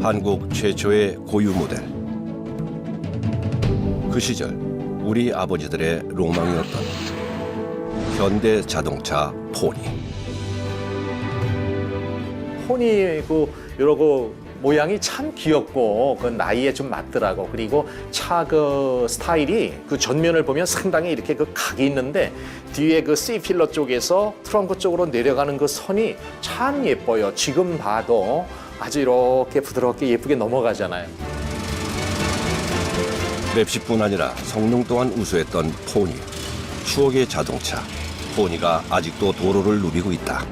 한국 최초의 고유 모델. 그 시절 우리 아버지들의 로망이었던 현대 자동차 포니. 포니 여러 모양이 참 귀엽고 그 나이에 좀 맞더라고. 그리고 차 스타일이 전면을 보면 상당히 이렇게 각이 있는데 뒤에 C필러 쪽에서 트렁크 쪽으로 내려가는 선이 참 예뻐요. 지금 봐도 아주 이렇게 부드럽게 예쁘게 넘어가잖아요. 맵시뿐 아니라 성능 또한 우수했던 포니. 추억의 자동차 포니가 아직도 도로를 누비고 있다.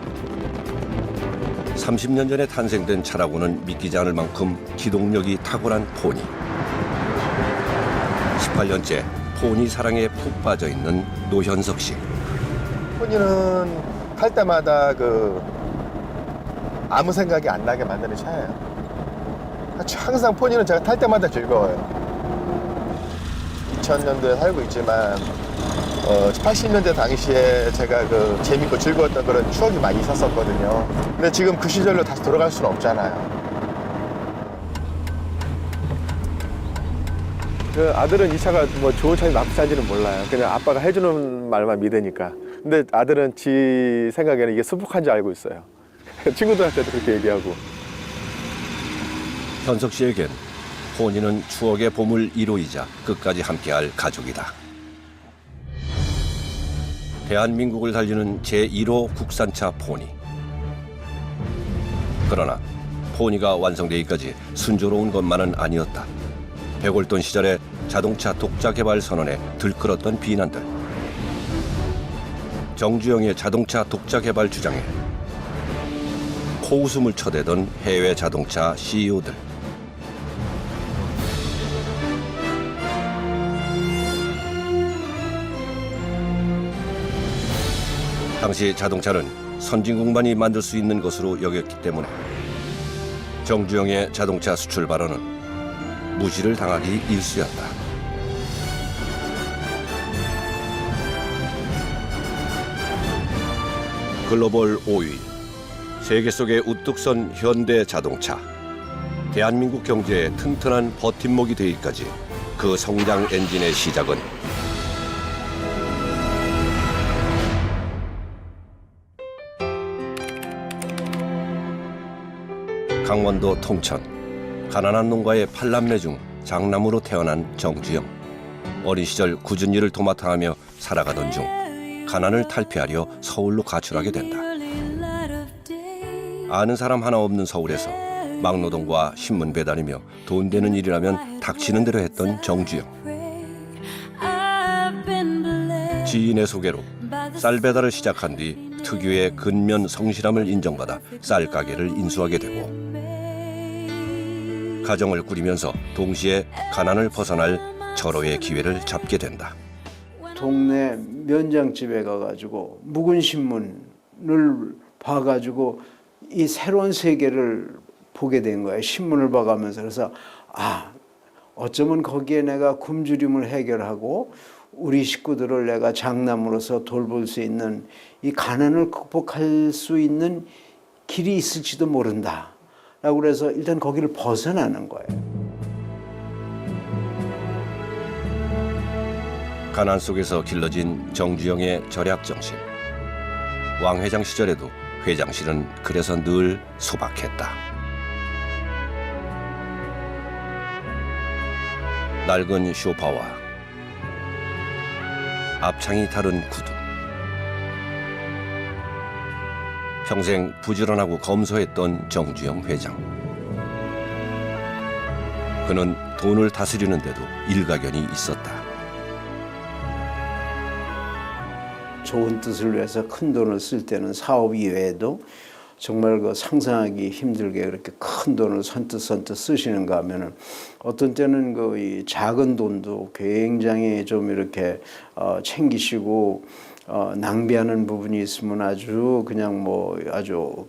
30년 전에 탄생된 차라고는 믿기지 않을 만큼 기동력이 탁월한 포니. 18년째 포니 사랑에 푹 빠져 있는 노현석 씨. 포니는 탈 때마다 아무 생각이 안 나게 만드는 차예요. 항상 포니는 제가 탈 때마다 즐거워요. 2000년도에 살고 있지만 80년대 당시에 제가 재밌고 즐거웠던 그런 추억이 많이 있었거든요. 근데 지금 그 시절로 다시 돌아갈 수는 없잖아요. 아들은 이 차가 좋은 차인지 나쁜 차인지는 몰라요. 그냥 아빠가 해주는 말만 믿으니까. 근데 아들은 지 생각에는 이게 수북한 줄 알고 있어요. 친구들한테도 그렇게 얘기하고. 현석 씨에겐 포니는 추억의 보물 1호이자 끝까지 함께할 가족이다. 대한민국을 달리는 제1호 국산차 포니. 그러나 포니가 완성되기까지 순조로운 것만은 아니었다. 100월돈 시절에 자동차 독자 개발 선언에 들끓었던 비난들. 정주영의 자동차 독자 개발 주장에 코웃음을 쳐대던 해외 자동차 CEO들. 당시 자동차는 선진국만이 만들 수 있는 것으로 여겼기 때문에 정주영의 자동차 수출 발언은 무시를 당하기 일쑤였다. 글로벌 5위, 세계 속에 우뚝 선 현대 자동차. 대한민국 경제의 튼튼한 버팀목이 되기까지 그 성장 엔진의 시작은 강원도 통천. 가난한 농가의 8남매 중 장남으로 태어난 정주영. 어린 시절 굳은 일을 도맡아하며 살아가던 중 가난을 탈피하려 서울로 가출하게 된다. 아는 사람 하나 없는 서울에서 막노동과 신문 배달이며 돈 되는 일이라면 닥치는 대로 했던 정주영. 지인의 소개로 쌀 배달을 시작한 뒤 특유의 근면 성실함을 인정받아 쌀 가게를 인수하게 되고 가정을 꾸리면서 동시에 가난을 벗어날 절호의 기회를 잡게 된다. 동네 면장집에 가가지고 묵은 신문을 봐가지고 이 새로운 세계를 보게 된 거예요. 신문을 봐가면서. 그래서 어쩌면 거기에 내가 굶주림을 해결하고 우리 식구들을 내가 장남으로서 돌볼 수 있는 이 가난을 극복할 수 있는 길이 있을지도 모른다. 라고 그래서 일단 거기를 벗어나는 거예요. 가난 속에서 길러진 정주영의 절약정신. 왕 회장 시절에도 회장실은 그래서 늘 소박했다. 낡은 쇼파와 앞창이 다른 구두. 평생 부지런하고 검소했던 정주영 회장. 그는 돈을 다스리는데도 일가견이 있었다. 좋은 뜻을 위해서 큰 돈을 쓸 때는 사업 이외에도 정말 상상하기 힘들게 그렇게 큰 돈을 선뜻 쓰시는가 하면은 어떤 때는 이 작은 돈도 굉장히 좀 이렇게 챙기시고 낭비하는 부분이 있으면 아주 그냥 아주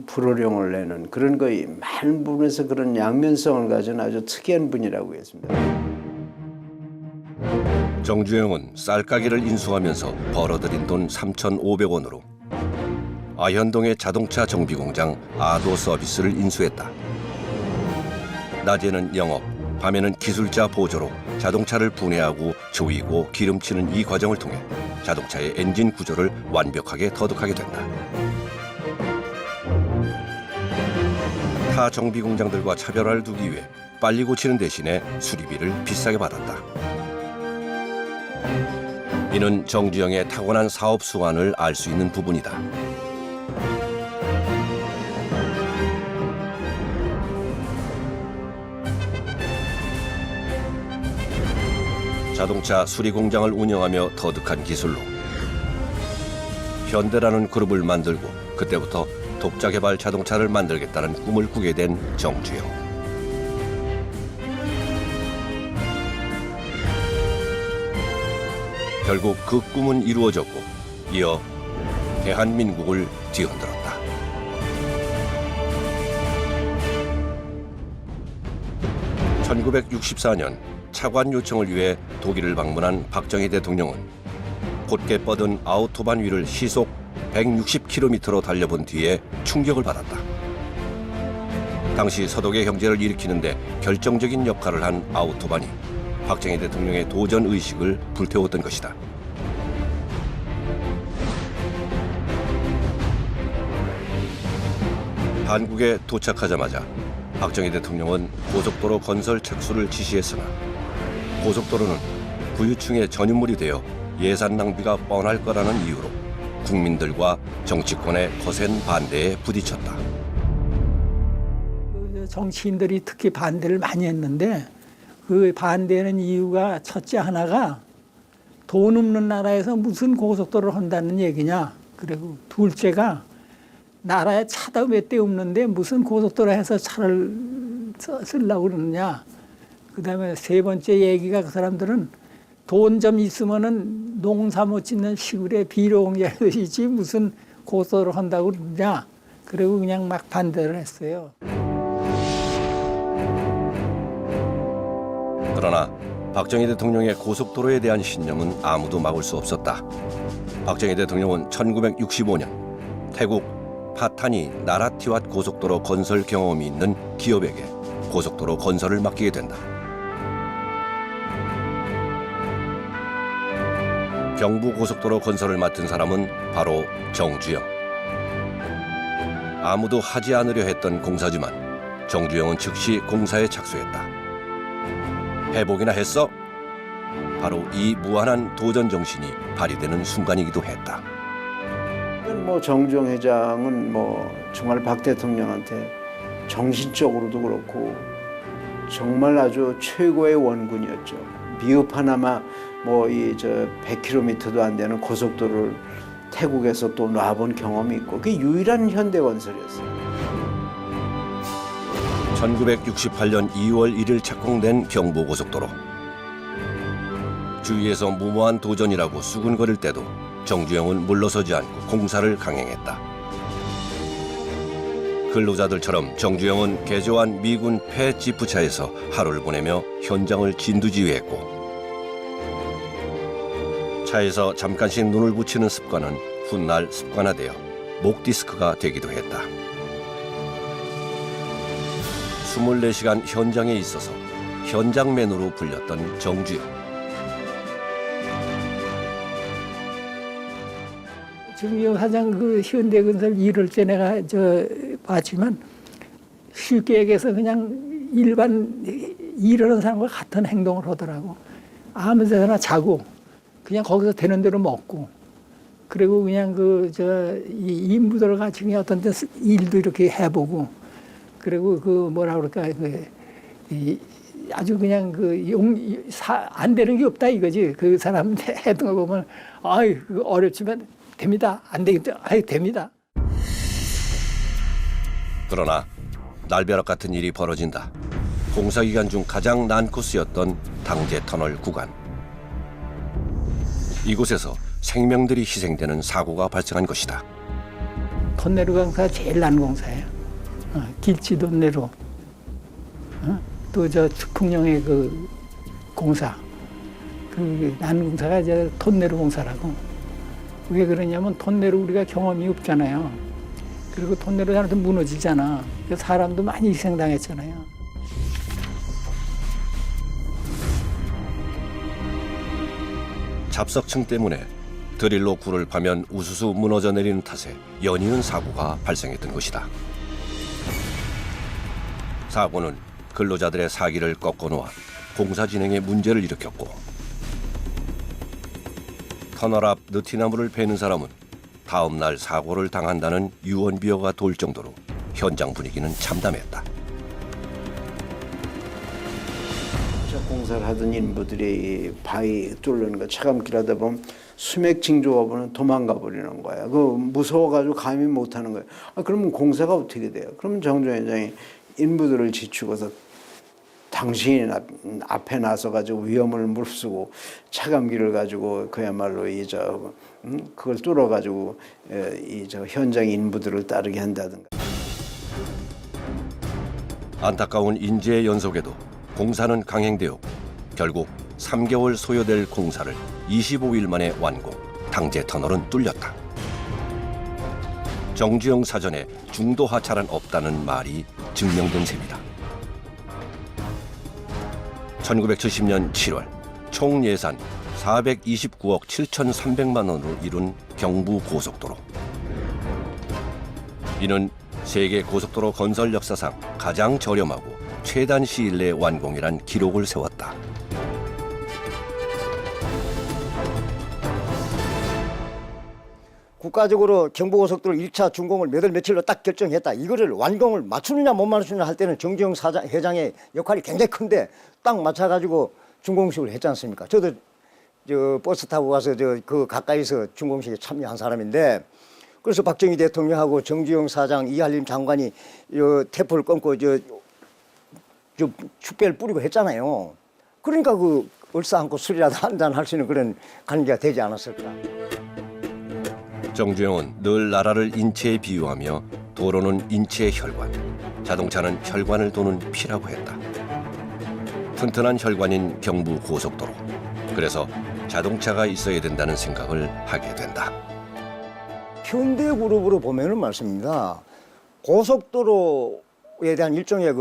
불호령을 내는 그런 많은 부분에서 그런 양면성을 가진 아주 특이한 분이라고 했습니다. 정주영은 쌀가게를 인수하면서 벌어들인 돈 3,500원으로 아현동의 자동차 정비공장 아도 서비스를 인수했다. 낮에는 영업, 밤에는 기술자 보조로 자동차를 분해하고 조이고 기름치는 이 과정을 통해 자동차의 엔진 구조를 완벽하게 터득하게 된다. 타 정비 공장들과 차별화를 두기 위해 빨리 고치는 대신에 수리비를 비싸게 받았다. 이는 정주영의 타고난 사업 수완을 알 수 있는 부분이다. 자동차 수리 공장을 운영하며 터득한 기술로 현대라는 그룹을 만들고 그때부터 독자 개발 자동차를 만들겠다는 꿈을 꾸게 된 정주영. 결국 그 꿈은 이루어졌고 이어 대한민국을 뒤흔들었다. (1964년) 차관 요청을 위해 독일을 방문한 박정희 대통령은 곧게 뻗은 아우토반 위를 시속 160km로 달려본 뒤에 충격을 받았다. 당시 서독의 경제를 일으키는데 결정적인 역할을 한 아우토반이 박정희 대통령의 도전 의식을 불태웠던 것이다. 한국에 도착하자마자 박정희 대통령은 고속도로 건설 착수를 지시했으나 고속도로는 부유층의 전유물이 되어 예산 낭비가 뻔할 거라는 이유로 국민들과 정치권의 거센 반대에 부딪혔다. 정치인들이 특히 반대를 많이 했는데 그 반대하는 이유가 첫째 하나가 돈 없는 나라에서 무슨 고속도로를 한다는 얘기냐. 그리고 둘째가 나라에 차가 몇 대 없는데 무슨 고속도로 해서 차를 쓰려고 그러느냐. 그다음에 세 번째 얘기가 그 사람들은 돈 좀 있으면은 농사 못 짓는 시골에 비료공장이지 무슨 고속도로 한다고 그러냐. 그리고 그냥 막 반대를 했어요. 그러나 박정희 대통령의 고속도로에 대한 신념은 아무도 막을 수 없었다. 박정희 대통령은 1965년 태국 파타니 나라티왓 고속도로 건설 경험이 있는 기업에게 고속도로 건설을 맡기게 된다. 경부고속도로 건설을 맡은 사람은 바로 정주영. 아무도 하지 않으려 했던 공사지만 정주영은 즉시 공사에 착수했다. 회복이나 했어? 바로 이 무한한 도전 정신이 발휘되는 순간이기도 했다. 뭐 정주영 회장은 뭐 정말 박 대통령한테 정신적으로도 그렇고 정말 아주 최고의 원군이었죠. 미흡 하나마 뭐 이 저 100km도 안 되는 고속도로를 태국에서 또 놔본 경험이 있고 그게 유일한 현대 건설이었어요. 1968년 2월 1일 착공된 경부고속도로. 주위에서 무모한 도전이라고 수군거릴 때도 정주영은 물러서지 않고 공사를 강행했다. 근로자들처럼 정주영은 개조한 미군 폐 지프차에서 하루를 보내며 현장을 진두지휘했고 차에서 잠깐씩 눈을 붙이는 습관은 훗날 습관화되어 목 디스크가 되기도 했다. 24시간 현장에 있어서 현장맨으로 불렸던 정주영. 지금 이 사장 그 현대건설 이럴 때 내가 봤지만 쉽게 얘기해서 그냥 일반 일하는 사람과 같은 행동을 하더라고. 아무 데나 자고 그냥 거기서 되는 대로 먹고 그리고 그냥 이 인부들 같이 그냥 어떤 데 일도 이렇게 해보고 그리고 그 뭐라 그럴까 아주 그냥 안 되는 게 없다 이거지. 그 사람 했던 거 보면 아이 어렵지만 됩니다. 안 되겠다. 아이 됩니다. 그러나 날벼락 같은 일이 벌어진다. 공사 기간 중 가장 난 코스였던 당제 터널 구간. 이곳에서 생명들이 희생되는 사고가 발생한 것이다. 톤내로 공사가 제일 난 공사예요. 길지도 내로. 또 북풍령의 그 공사. 그 난 공사가 이제 톤내로 공사라고. 왜 그러냐면 톤내로 우리가 경험이 없잖아요. 그리고 톤내로 사람도 무너지잖아. 사람도 많이 희생당했잖아요. 잡석층 때문에 드릴로 굴을 파면 우수수 무너져 내리는 탓에 연이은 사고가 발생했던 것이다. 사고는 근로자들의 사기를 꺾어놓아 공사 진행에 문제를 일으켰고, 터널 앞 느티나무를 베는 사람은 다음 날 사고를 당한다는 유언비어가 돌 정도로 현장 분위기는 참담했다. 공사를 하던 인부들이 바위 뚫는 거 차감길 하다 보면 수맥층 조합원은 도망가 버리는 거야. 그 무서워가지고 감히 못하는 거야. 그러면 공사가 어떻게 돼요? 그러면 정조 회장이 인부들을 지추고서 당신이 앞에 나서 가지고 위험을 무릅쓰고 차감기를 가지고 그야말로 그걸 뚫어 가지고 현장 인부들을 따르게 한다든가. 안타까운 인재의 연속에도 공사는 강행되어 결국 3개월 소요될 공사를 25일 만에 완공, 당제 터널은 뚫렸다. 정주영 사전에 중도 하차란 없다는 말이 증명된 셈이다. 1970년 7월 총 예산 429억 7,300만 원으로 이룬 경부 고속도로. 이는 세계 고속도로 건설 역사상 가장 저렴하고 최단 시일 내 완공이란 기록을 세웠다. 국가적으로 경부고속도로 1차 준공을 몇 월 며칠로 딱 결정했다. 이거를 완공을 맞추느냐 못 맞추느냐 할 때는 정주영 회장의 역할이 굉장히 큰데 딱 맞춰가지고 준공식을 했지 않습니까? 저도 버스 타고 가서 그 가까이서 준공식에 참여한 사람인데, 그래서 박정희 대통령하고 정주영 사장, 이한림 장관이 태포를 끊고 축배를 뿌리고 했잖아요. 그러니까 그 얼싸안고 술이라도 한잔 할 수 있는 그런 관계가 되지 않았을까. 정주영은 늘 나라를 인체에 비유하며 도로는 인체의 혈관, 자동차는 혈관을 도는 피라고 했다. 튼튼한 혈관인 경부 고속도로. 그래서 자동차가 있어야 된다는 생각을 하게 된다. 현대그룹으로 보면은 말씀입니다. 고속도로에 대한 일종의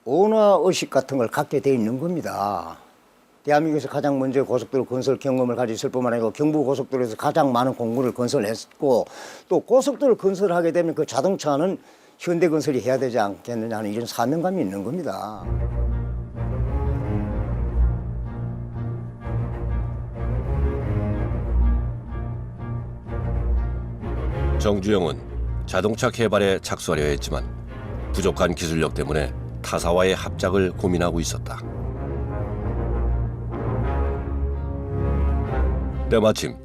원화의식 같은 걸 갖게 돼 있는 겁니다. 대한민국에서 가장 먼저 고속도로 건설 경험을 가지고 있을 뿐만 아니고 경부고속도로에서 가장 많은 공구를 건설했고, 또 고속도로를 건설하게 되면 그 자동차는 현대건설이 해야 되지 않겠느냐 하는 이런 사명감이 있는 겁니다. 정주영은 자동차 개발에 착수하려 했지만 부족한 기술력 때문에 타사와의 합작을 고민하고 있었다. 때마침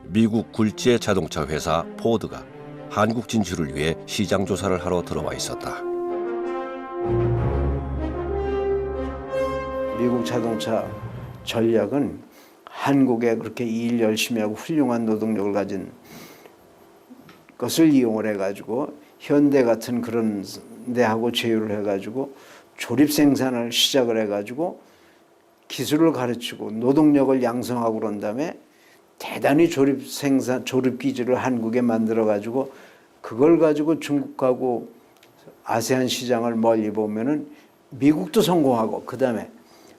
미국 굴지의 자동차 회사 포드가 한국 진출을 위해 시장 조사를 하러 들어와 있었다. 미국 자동차 전략은 한국에 그렇게 일 열심히 하고 훌륭한 노동력을 가진 것을 이용을 해가지고 현대 같은 그런 데하고 제휴를 해가지고 조립 생산을 시작을 해가지고 기술을 가르치고 노동력을 양성하고 그런 다음에 대단히 조립 기지를 한국에 만들어가지고 그걸 가지고 중국하고 아세안 시장을 멀리 보면은 미국도 성공하고 그 다음에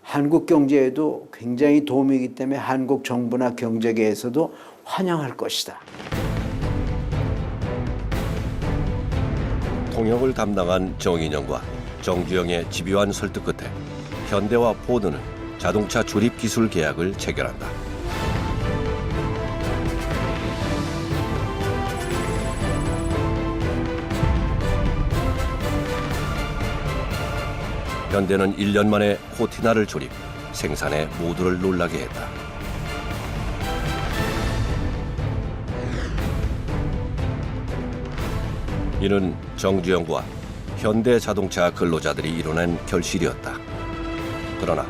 한국 경제에도 굉장히 도움이기 때문에 한국 정부나 경제계에서도 환영할 것이다. 통역을 담당한 정인영과 정주영의 집요한 설득 끝에 현대와 포드는 자동차 조립 기술 계약을 체결한다. 현대는 1년 만에 코티나를 조립, 생산에 모두를 놀라게 했다. 이는 정주영과 현대자동차 근로자들이 이뤄낸 결실이었다. 그러나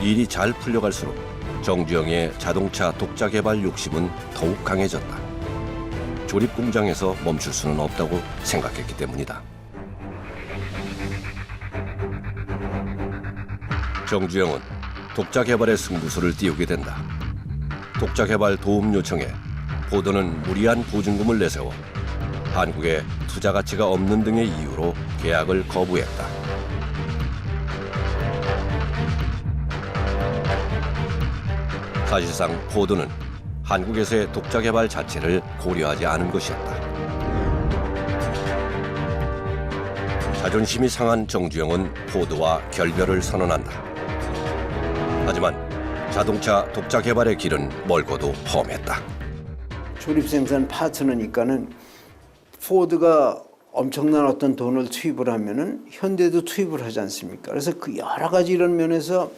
일이 잘 풀려갈수록 정주영의 자동차 독자 개발 욕심은 더욱 강해졌다. 조립 공장에서 멈출 수는 없다고 생각했기 때문이다. 정주영은 독자 개발의 승부수를 띄우게 된다. 독자 개발 도움 요청에 포드는 무리한 보증금을 내세워 한국에 투자 가치가 없는 등의 이유로 계약을 거부했다. 사실상 포드는 한국에서의 독자 개발 자체를 고려하지 않은 것이었다. 자존심이 상한 정주영은 포드와 결별을 선언한다. 하지만 자동차 독자 개발의 길은 멀고도 험했다. 조립 생산 파트너니까는 포드가 엄청난 어떤 돈을 투입을 하면은 현대도 투입을 하지 않습니까? 그래서 그 여러 가지 이런 면에서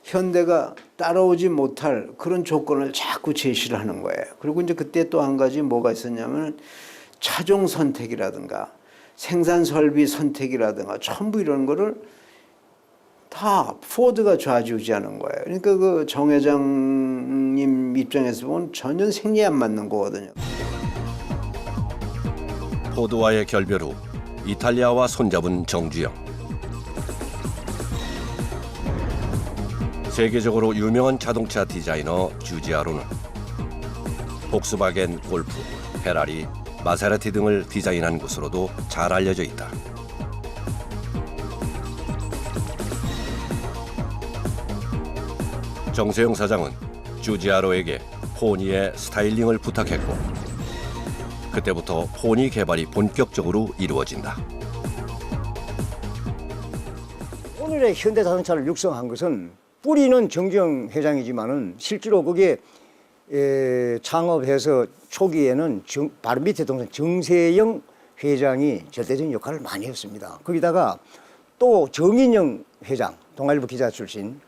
현대가 따라오지 못할 그런 조건을 자꾸 제시를 하는 거예요. 그리고 이제 그때 또 한 가지 뭐가 있었냐면 차종 선택이라든가 생산 설비 선택이라든가 전부 이런 거를 다 포드가 좌지우지하는 거예요. 그러니까 그 정 회장님 입장에서 보면 전혀 생리에 안 맞는 거거든요. 포드와의 결별 후 이탈리아와 손잡은 정주영. 세계적으로 유명한 자동차 디자이너 주지아로는 복스바겐 골프, 페라리, 마세라티 등을 디자인한 것으로도 잘 알려져 있다. 정세영 사장은 주지아로에게 포니의 스타일링을 부탁했고 그때부터 포니 개발이 본격적으로 이루어진다. 오늘의 현대자동차를 육성한 것은 뿌리는 정주영 회장이지만은 실제로 그게 창업해서 초기에는 바로 밑에 동생 정세영 회장이 절대적인 역할을 많이 했습니다. 거기다가 또 정인영 회장, 동아일보 기자 출신,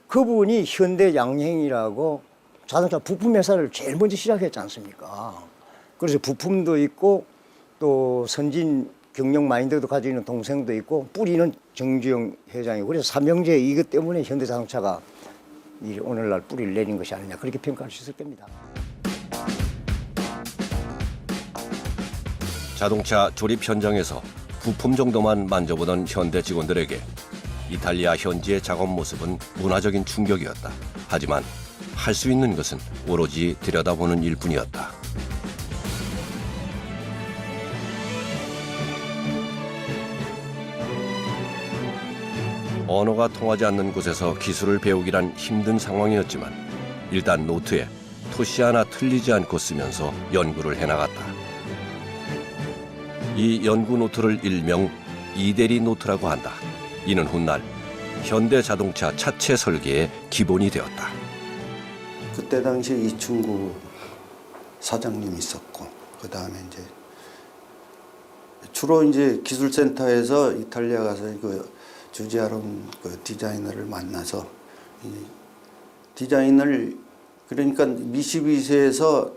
그분이 현대 양행이라고 자동차 부품 회사를 제일 먼저 시작했지 않습니까? 그래서 부품도 있고 또 선진 경영 마인드도 가지고 있는 동생도 있고 뿌리는 정주영 회장이고 그래서 삼형제 이것 때문에 현대자동차가 오늘날 뿌리를 내린 것이 아니냐 그렇게 평가할 수 있을 겁니다. 자동차 조립 현장에서 부품 정도만 만져보던 현대 직원들에게 이탈리아 현지의 작업 모습은 문화적인 충격이었다. 하지만 할 수 있는 것은 오로지 들여다보는 일뿐이었다. 언어가 통하지 않는 곳에서 기술을 배우기란 힘든 상황이었지만 일단 노트에 토시 하나 틀리지 않고 쓰면서 연구를 해나갔다. 이 연구 노트를 일명 이대리 노트라고 한다. 이는 훗날 현대 자동차 차체 설계의 기본이 되었다. 그때 당시에 이충구 사장님이 있었고 그다음에 이제 주로 이제 기술센터에서 이탈리아 가서 그 주지아론 그 디자이너를 만나서 이 디자인을 그러니까 미시비시에서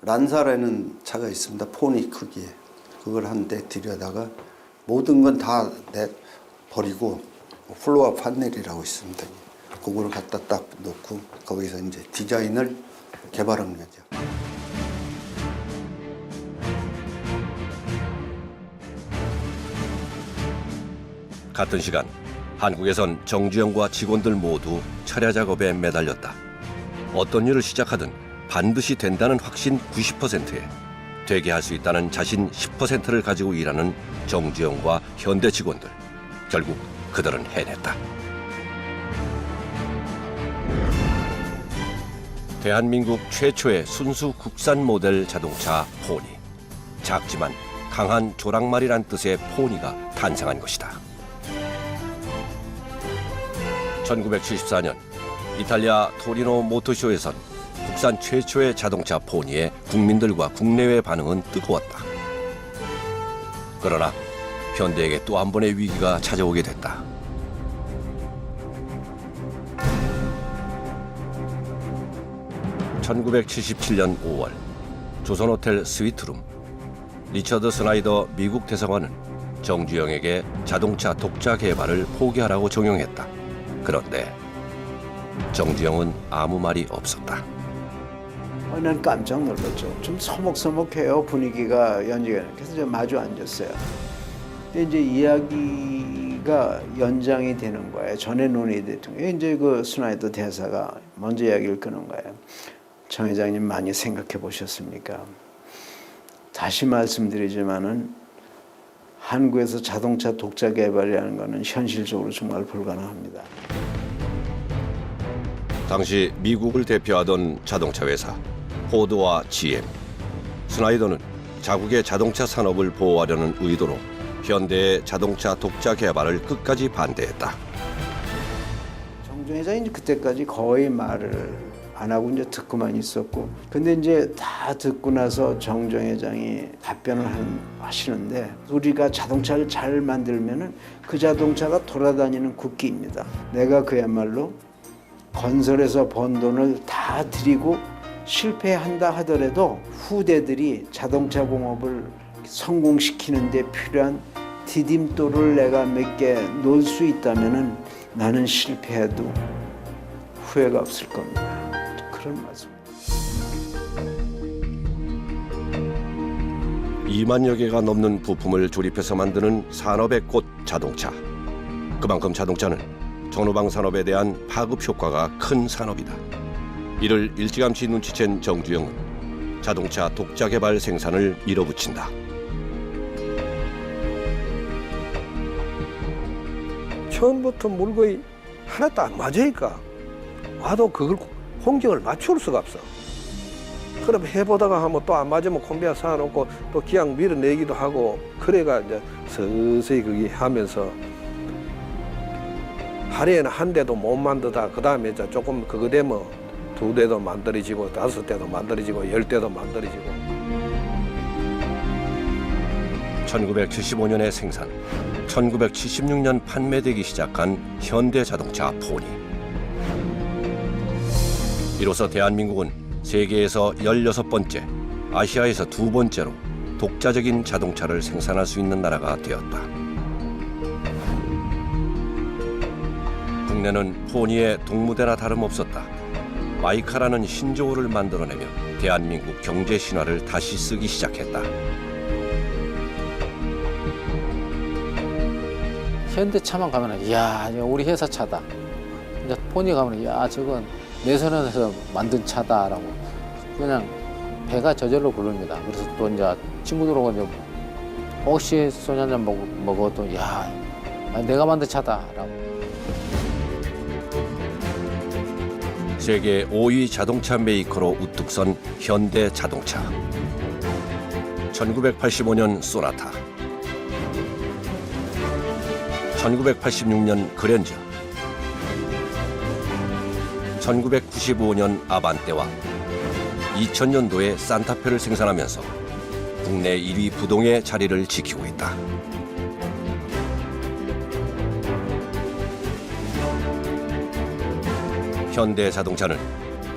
란사라는 차가 있습니다. 포니 크기에 그걸 한 대 들여다가 모든 건 다 버리고 플로어 판넬이라고 있습니다. 그거를 갖다 딱 놓고 거기서 이제 디자인을 개발한 거죠. 같은 시간 한국에선 정주영과 직원들 모두 철야 작업에 매달렸다. 어떤 일을 시작하든 반드시 된다는 확신 90%에 되게 할 수 있다는 자신 10%를 가지고 일하는 정주영과 현대 직원들. 결국 그들은 해냈다. 대한민국 최초의 순수 국산 모델 자동차 포니. 작지만 강한 조랑말이란 뜻의 포니가 탄생한 것이다. 1974년 이탈리아 토리노 모터쇼에선 국산 최초의 자동차 포니에 국민들과 국내외 반응은 뜨거웠다. 그러나 현대에게 또 한 번의 위기가 찾아오게 됐다. (1977년 5월) 조선호텔 스위트룸. 리처드 스나이더 미국 대사관은 정주영에게 자동차 독자 개발을 포기하라고 종용했다. 그런데 정주영은 아무 말이 없었다. 난 깜짝 놀랐죠. 좀 서먹서먹해요, 분위기가 연기가. 그래서 제가 마주 앉았어요. 근데 이제 이야기가 연장이 되는 거예요. 전에 논의 대통령. 이제 그 스나이더 대사가 먼저 이야기를 끄는 거예요. 정 회장님 많이 생각해 보셨습니까? 다시 말씀드리지만은 한국에서 자동차 독자 개발이라는 것은 현실적으로 정말 불가능합니다. 당시 미국을 대표하던 자동차 회사 포드와 GM, 스나이더는 자국의 자동차 산업을 보호하려는 의도로 현대의 자동차 독자 개발을 끝까지 반대했다. 정종 회장이 그때까지 거의 말을 안 하고 이제 듣고만 있었고, 근데 이제 다 듣고 나서 정종 회장이 답변을 하시는데, 우리가 자동차를 잘 만들면은 그 자동차가 돌아다니는 국기입니다. 내가 그야말로 건설에서 번 돈을 다 드리고 실패한다 하더라도 후대들이 자동차 공업을 성공시키는 데 필요한 디딤돌을 내가 몇 개 놓을 수 있다면은 나는 실패해도 후회가 없을 겁니다. 그런 말씀. 2만여 개가 넘는 부품을 조립해서 만드는 산업의 꽃 자동차. 그만큼 자동차는 전후방 산업에 대한 파급 효과가 큰 산업이다. 이를 일찌감치 눈치챈 정주영은 자동차 독자 개발 생산을 밀어붙인다. 처음부터 물건이 하나도 안 맞으니까 와도 그걸 홍정을 맞출 수가 없어. 그럼 해보다가 하면 또 안 맞으면 콤비아 쌓아놓고 또 기왕 밀어내기도 하고, 그래가 이제 서서히 그게 하면서 하루에는 한 대도 못 만들다 그 다음에 이제 조금 그거 되면 2대도 만들어지고 5대도 만들어지고 10대도 만들어지고. 1975년에 생산, 1976년 판매되기 시작한 현대자동차 포니. 이로써 대한민국은 세계에서 16번째, 아시아에서 2번째로 독자적인 자동차를 생산할 수 있는 나라가 되었다. 국내는 포니의 동무대나 다름없었다. 마이카라는 신조어를 만들어내며 대한민국 경제 신화를 다시 쓰기 시작했다. 현대차만 가면은 이야 우리 회사 차다. 이제 포니 가면은 야 저건 내 손에서 만든 차다라고 그냥 배가 저절로 부릅니다. 그래서 또 이제 친구들하고 이제 혹시 소주 한잔 먹어도 야 내가 만든 차다라고. 세계 5위 자동차 메이커로 우뚝 선 현대자동차. 1985년 소나타, 1986년 그랜저, 1995년 아반떼와 2000년도에 산타페를 생산하면서 국내 1위 부동의 자리를 지키고 있다. 현대자동차는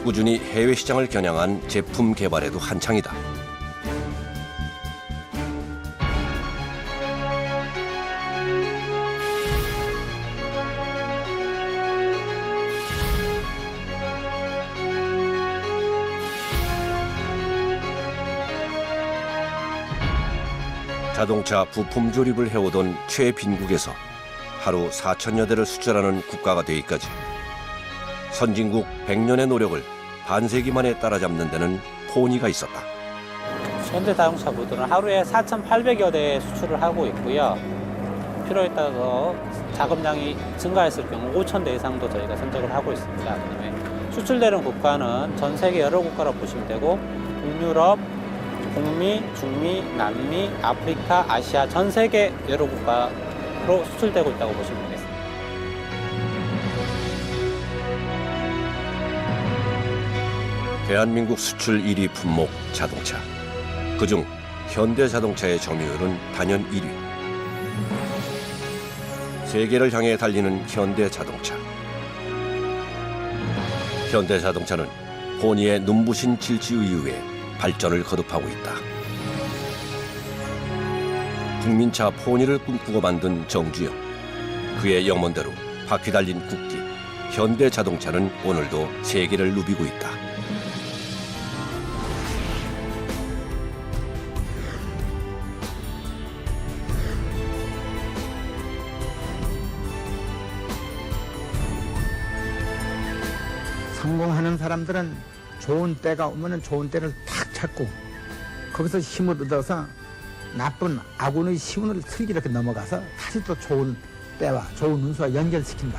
꾸준히 해외 시장을 겨냥한 제품 개발에도 한창이다. 자동차 부품 조립을 해오던 최빈국에서 하루 4천여 대를 수출하는 국가가 되기까지 선진국 100년의 노력을 반세기 만에 따라잡는 데는 포니가 있었다. 현대자동차 부들은 하루에 4,800여 대 수출을 하고 있고요. 필요에 따라서 작업량이 증가했을 경우 5,000대 이상도 저희가 선적을 하고 있습니다. 그다음에 수출되는 국가는 전 세계 여러 국가로 보시면 되고 북유럽, 북미, 중미, 남미, 아프리카, 아시아 전 세계 여러 국가로 수출되고 있다고 보시면 되겠습니다. 대한민국 수출 1위 품목 자동차. 그중 현대자동차의 점유율은 단연 1위. 세계를 향해 달리는 현대자동차. 현대자동차는 포니의 눈부신 질주 이후에 발전을 거듭하고 있다. 국민차 포니를 꿈꾸고 만든 정주영. 그의 영문대로 바퀴 달린 국기, 현대자동차는 오늘도 세계를 누비고 있다. 성공하는 사람들은 좋은 때가 오면 좋은 때를 탁 찾고 거기서 힘을 얻어서 나쁜 아군의 시운을 슬기롭게 넘어가서 다시 또 좋은 때와 좋은 운수와 연결시킨다.